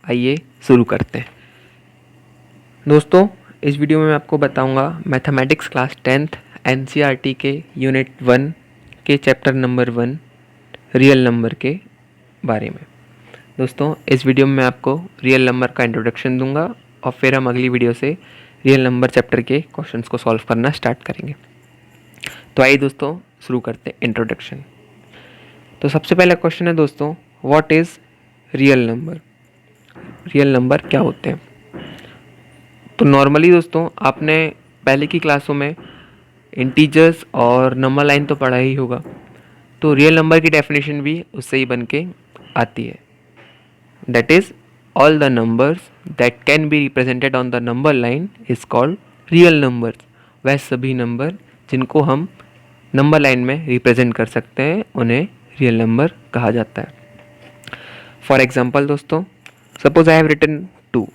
आइए शुरू करते हैं। दोस्तों, इस वीडियो में मैं आपको बताऊंगा मैथमेटिक्स क्लास 10th एनसीईआरटी के यूनिट 1 के चैप्टर नंबर 1 रियल नंबर के बारे में। दोस्तों, इस वीडियो में मैं आपको रियल नंबर का इंट्रोडक्शन दूंगा और फिर हम अगली वीडियो से रियल नंबर चैप्टर के क्वेश्चंस को सॉल्व करना स्टार्ट करेंगे। तो आइए दोस्तों शुरू करते हैं इंट्रोडक्शन। तो सबसे पहला क्वेश्चन है दोस्तों, what is real number. Real number क्या होते हैं? तो नॉर्मली दोस्तों आपने पहले की क्लासों में इंटीजर्स और नंबर लाइन तो पढ़ा ही होगा, तो रियल नंबर की डेफिनेशन भी उससे ही बन के आती है। That is all the numbers that can be represented on the number line is called real numbers. वह सभी नंबर जिनको हम नंबर लाइन में रिप्रेजेंट कर सकते हैं उन्हें रियल नंबर कहा जाता है। फॉर एग्जाम्पल दोस्तों, सपोज आई हैव रिटन 2,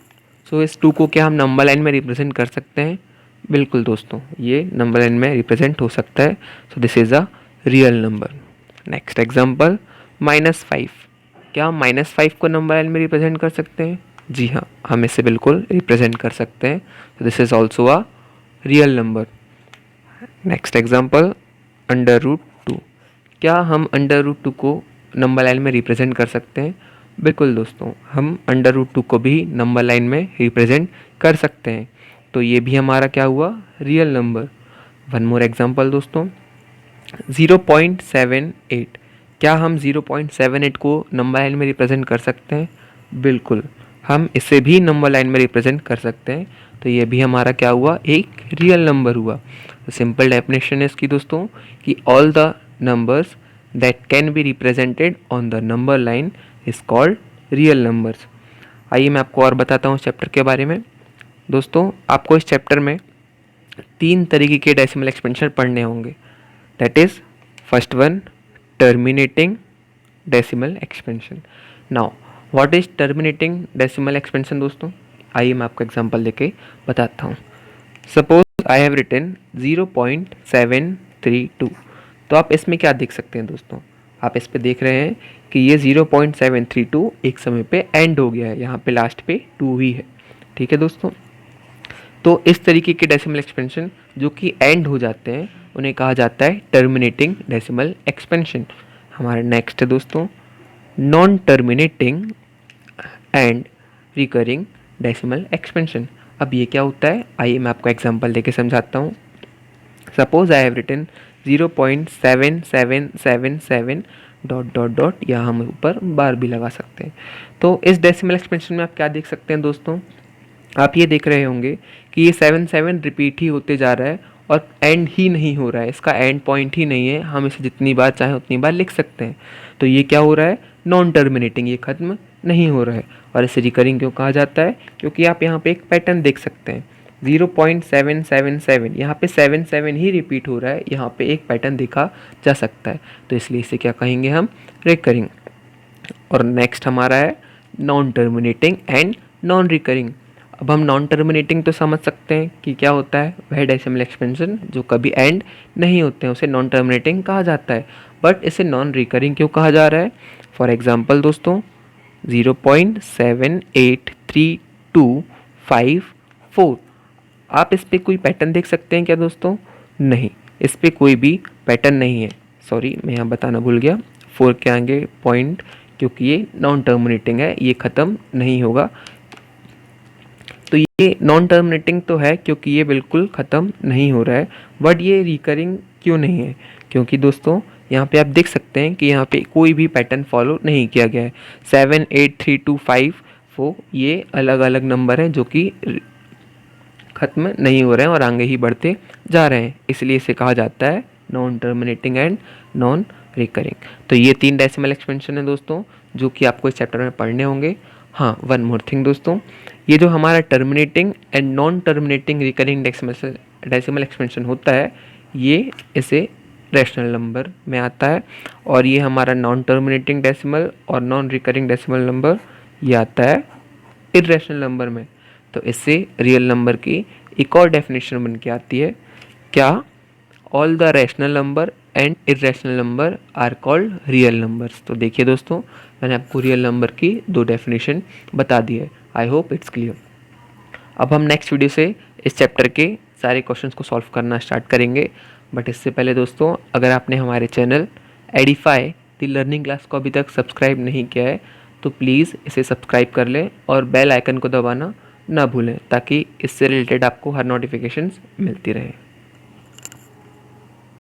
सो इस 2 को क्या हम नंबर लाइन में रिप्रेजेंट कर सकते हैं? बिल्कुल दोस्तों, ये नंबर लाइन में रिप्रेजेंट हो सकता है। So this is a real number. Next example, -5, क्या हम -5 को नंबर लाइन में रिप्रेजेंट कर सकते हैं? जी हाँ, हम इसे बिल्कुल रिप्रेजेंट कर सकते हैं। So this is also a real number. Next example, √2, क्या हम √2 को नंबर लाइन में रिप्रेजेंट कर सकते हैं? बिल्कुल दोस्तों, हम √2 को भी नंबर लाइन में रिप्रेजेंट कर सकते हैं। तो ये भी हमारा क्या हुआ? Real number. One more example दोस्तों, 0.78, क्या हम 0.78 को नंबर लाइन में रिप्रेजेंट कर सकते हैं? बिल्कुल, हम इसे भी नंबर लाइन में रिप्रेजेंट कर सकते हैं। तो ये भी हमारा क्या हुआ? एक रियल नंबर हुआ। तो सिंपल डेफिनेशन है इसकी दोस्तों कि all the numbers that can be represented on the number line is called real numbers. आइए मैं आपको और बताता हूँ इस चैप्टर के बारे में। दोस्तों, आपको इस चैप्टर में 3 तरीके के डेसिमल एक्सपेंशन पढ़ने होंगे। That is first one, terminating decimal expansion. Now what is terminating decimal expansion दोस्तों? आइए मैं आपको एग्जांपल लेके बताता हूँ। सपोज आई हैव रिटन 0.732, तो आप इसमें क्या देख सकते हैं दोस्तों? आप इस पे देख रहे हैं कि ये 0.732 एक समय पे एंड हो गया है, यहाँ पे लास्ट पे 2 ही है। ठीक है दोस्तों, तो इस तरीके के डेसिमल एक्सपेंशन जो कि एंड हो जाते हैं उन्हें कहा जाता है टर्मिनेटिंग डेसिमल एक्सपेंशन। हमारा नेक्स्ट है दोस्तों, non terminating and recurring decimal expansion. अब ये क्या होता है? आइए मैं आपको एग्जांपल देके समझाता हूँ। Suppose I have written 0.7777 dot dot dot, या हम ऊपर बार भी लगा सकते हैं। तो इस डेसिमल एक्सपेंशन में आप क्या देख सकते हैं दोस्तों? आप ये देख रहे होंगे कि ये 7 रिपीट ही होते जा रहा है और एंड ही नहीं हो रहा है, इसका एंड पॉइंट ही नहीं है। हम इसे जितनी बार चाहें उतनी बार लिख सकते हैं। तो ये क्या हो रहा है? नॉन टर्मिनेटिंग, ये ख़त्म नहीं हो रहा है। और इसे रिकरिंग क्यों कहा जाता है? क्योंकि आप यहाँ पे एक पैटर्न देख सकते हैं, 0.777, यहाँ पे 7 ही रिपीट हो रहा है, यहाँ पे एक पैटर्न देखा जा सकता है। तो इसलिए इसे क्या कहेंगे हम? रिकरिंग। और नेक्स्ट हमारा है non terminating and non recurring. अब हम नॉन टर्मिनेटिंग तो समझ सकते हैं कि क्या होता है, वह डेसिमल एक्सपेंशन जो कभी एंड नहीं होते हैं उसे नॉन टर्मिनेटिंग कहा जाता है। बट इसे नॉन रिकरिंग क्यों कहा जा रहा है? फॉर एग्जांपल दोस्तों, 0.783254, आप इस पर कोई पैटर्न देख सकते हैं क्या दोस्तों? नहीं, इस पर कोई भी पैटर्न नहीं है। सॉरी, मैं यहाँ बताना भूल गया, 4 के आगे पॉइंट, क्योंकि ये नॉन टर्मिनेटिंग है, ये ख़त्म नहीं होगा। तो ये नॉन टर्मिनेटिंग तो है क्योंकि ये बिल्कुल ख़त्म नहीं हो रहा है, बट ये रिकरिंग क्यों नहीं है? क्योंकि दोस्तों यहाँ पे आप देख सकते हैं कि यहाँ पे कोई भी पैटर्न फॉलो नहीं किया गया है। 7, 8, 3, 2, 5, 4 ये अलग अलग नंबर हैं जो कि ख़त्म नहीं हो रहे हैं और आगे ही बढ़ते जा रहे हैं, इसलिए इसे कहा जाता है non terminating and non recurring. तो ये 3 डेसिमल एक्सपेंशन है दोस्तों जो कि आपको इस चैप्टर में पढ़ने होंगे। हाँ, वन मोर थिंग दोस्तों, ये जो हमारा terminating and non terminating recurring decimal expansion होता है, ये इसे रैशनल नंबर में आता है, और ये हमारा नॉन टर्मिनेटिंग डेसिमल और नॉन रिकरिंग डेसिमल नंबर ये आता है इरेशनल नंबर में। तो इससे रियल नंबर की एक और डेफिनेशन बन के आती है, क्या? All the rational number and irrational number are called real numbers. तो देखिए दोस्तों, मैंने आपको रियल नंबर की 2 डेफिनेशन बता दी है। I hope it's clear. अब हम नेक्स्ट वीडियो से इस चैप्टर के सारे क्वेश्चंस को सॉल्व करना स्टार्ट करेंगे। बट इससे पहले दोस्तों, अगर आपने हमारे channel Edify the learning class को अभी तक सब्सक्राइब नहीं किया है तो प्लीज़ इसे सब्सक्राइब कर लें और बेल आइकन को दबाना ना भूलें, ताकि इससे रिलेटेड आपको हर नोटिफिकेशंस मिलती रहे।